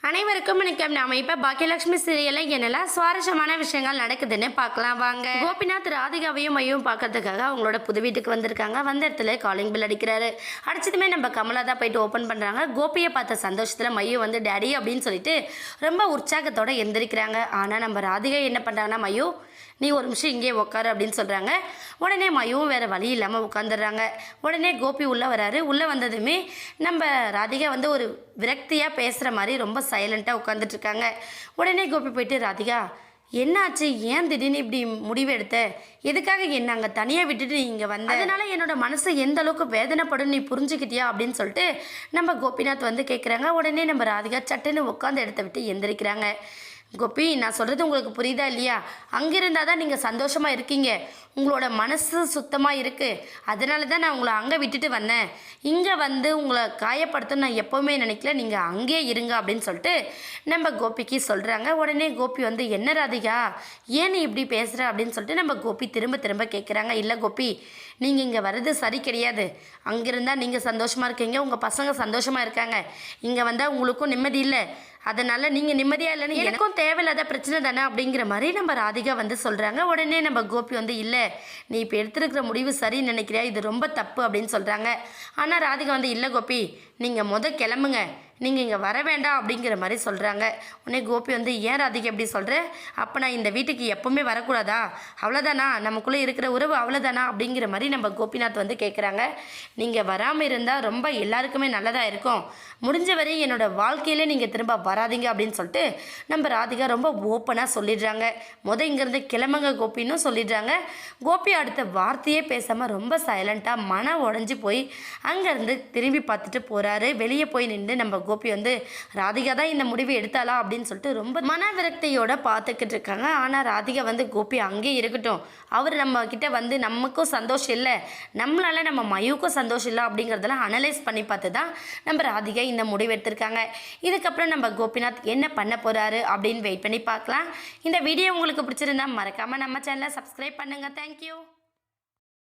அனைவருக்கும் வணக்கம். நாம இப்ப பாக்கியலட்சுமி சீரியல்ல என்னெல்லாம் சுவாரஸ்யமான விஷயங்கள் நடக்குதுன்னு பார்க்கலாம் வாங்க. கோபிநாத் ராதிகாவையும் மையும் பார்க்கறதுக்காக அவங்களோட புது வீட்டுக்கு வந்திருக்காங்க. வந்த இடத்துல காலிங் பில் அடிக்கிறாரு. அடிச்சதுமே நம்ம கமலா தான் போயிட்டு ஓப்பன் பண்றாங்க. கோபியை பார்த்த சந்தோஷத்துல மையும் வந்து டேடி அப்படின்னு சொல்லிட்டு ரொம்ப உற்சாகத்தோட எந்திரிக்கிறாங்க. ஆனா நம்ம ராதிகா என்ன பண்றாங்கன்னா, மையு நீ ஒரு நிமிஷம் இங்கே உட்காரு அப்படின்னு சொல்கிறாங்க. உடனே மையும் வேறு வழி இல்லாமல் உட்காந்துடுறாங்க. உடனே கோபி உள்ளே வராரு. உள்ளே வந்ததுமே நம்ம ராதிகா வந்து ஒரு விரக்தியாக பேசுகிற மாதிரி ரொம்ப சைலண்ட்டாக உட்காந்துட்ருக்காங்க. உடனே கோபி போயிட்டு, ராதிகா என்னாச்சு, ஏன் திடீர்னு இப்படி முடிவு எடுத்த, எதுக்காக என்ன அங்கே தனியாக விட்டுட்டு இங்கே வந்த, அதனால என்னோட மனசு எந்த அளவுக்கு வேதனைப்படும் நீ புரிஞ்சுக்கிட்டியா அப்படின்னு சொல்லிட்டு நம்ம கோபிநாத் வந்து கேட்குறாங்க. உடனே நம்ம ராதிகா சட்டுன்னு உட்காந்து இடத்த விட்டு எந்திரிக்கிறாங்க. கோபி, நான் சொல்கிறது உங்களுக்கு புரியுதா இல்லையா? அங்கே இருந்தால் தான் நீங்கள் சந்தோஷமாக இருக்கீங்க, உங்களோட மனசு சுத்தமாக இருக்குது, அதனால தான் நான் உங்களை அங்கே விட்டுட்டு வந்தேன். இங்கே வந்து உங்களை காயப்படுத்தணும் நான் எப்போவுமே நினைக்கல, நீங்கள் அங்கேயே இருங்க அப்படின்னு சொல்லிட்டு நம்ம கோபிக்கு சொல்கிறாங்க. உடனே கோபி வந்து, என்ன ராதிகா ஏன் நீ இப்படி பேசுகிற அப்படின்னு சொல்லிட்டு நம்ம கோபி திரும்ப திரும்ப கேட்குறாங்க. இல்லை கோபி, நீங்கள் இங்கே வர்றது சரி கிடையாது. அங்கே இருந்தால் நீங்கள் சந்தோஷமாக இருக்கீங்க, உங்கள் பசங்க சந்தோஷமாக இருக்காங்க, இங்கே வந்தால் உங்களுக்கும் நிம்மதி இல்லை, அதனால் நீங்கள் நிம்மதியாக இல்லைன்னு எனக்கும் தேவையில்லாத பிரச்சனை தானே அப்படிங்கிற மாதிரி நம்ம ராதிகா வந்து சொல்கிறாங்க. உடனே நம்ம கோபி வந்து, இல்லை நீ இப்போ எடுத்துருக்கிற முடிவு சரின்னு நினைக்கிறியா, இது ரொம்ப தப்பு அப்படின்னு சொல்கிறாங்க. ஆனால் ராதிகா வந்து, இல்லை கோபி நீங்கள் கிளம்புங்க, நீங்கள் இங்கே வர வேண்டாம் அப்படிங்கிற மாதிரி சொல்கிறாங்க. உடனே கோபி வந்து, ஏன் ராதிகா எப்படி சொல்கிற, அப்போ நான் இந்த வீட்டுக்கு எப்போவுமே வரக்கூடாதா, அவ்வளோதானா, நமக்குள்ளே இருக்கிற உறவு அவ்வளோதானா அப்படிங்கிற மாதிரி நம்ம கோபிநாத் வந்து கேட்குறாங்க. நீங்கள் வராமல் இருந்தால் ரொம்ப எல்லாருக்குமே நல்லதாக இருக்கும், முடிஞ்ச வரை என்னோட வாழ்க்கையிலே நீங்கள் திரும்ப வராதிங்க அப்படின்னு சொல்லிட்டு நம்ம ராதிகா ரொம்ப ஓப்பனாக சொல்லிடுறாங்க. இங்கேருந்து கிளம்புங்க கோபின்னு சொல்லிடுறாங்க. கோபி அடுத்த வார்த்தையே பேசாமல் ரொம்ப சைலண்ட்டாக மனம் உடஞ்சி போய் அங்கேருந்து திரும்பி பார்த்துட்டு போகிறாரு. வெளியே போய் நின்று நம்ம கோபி வந்து, ராதிகா தான் இந்த முடிவை எடுத்தாளா அப்படின்னு சொல்லிட்டு ரொம்ப மன விரக்தியோட பார்த்துக்கிட்டு இருக்காங்க. ஆனால் ராதிகா வந்து, கோபி அங்கேயே இருக்கட்டும், அவர் நம்ம கிட்ட வந்து நமக்கும் சந்தோஷம் இல்லை, நம்மளால நம்ம மயுக்கும் சந்தோஷம் இல்லை அப்படிங்கிறதெல்லாம் அனலைஸ் பண்ணி பார்த்து தான் நம்ம ராதிகா இந்த முடிவு எடுத்திருக்காங்க. இதுக்கப்புறம் நம்ம கோபிநாத் என்ன பண்ண போறாரு அப்படின்னு வெயிட் பண்ணி பார்க்கலாம். இந்த வீடியோ உங்களுக்கு பிடிச்சிருந்தா மறக்காம நம்ம சேனலை சப்ஸ்கிரைப் பண்ணுங்க. தேங்க்யூ.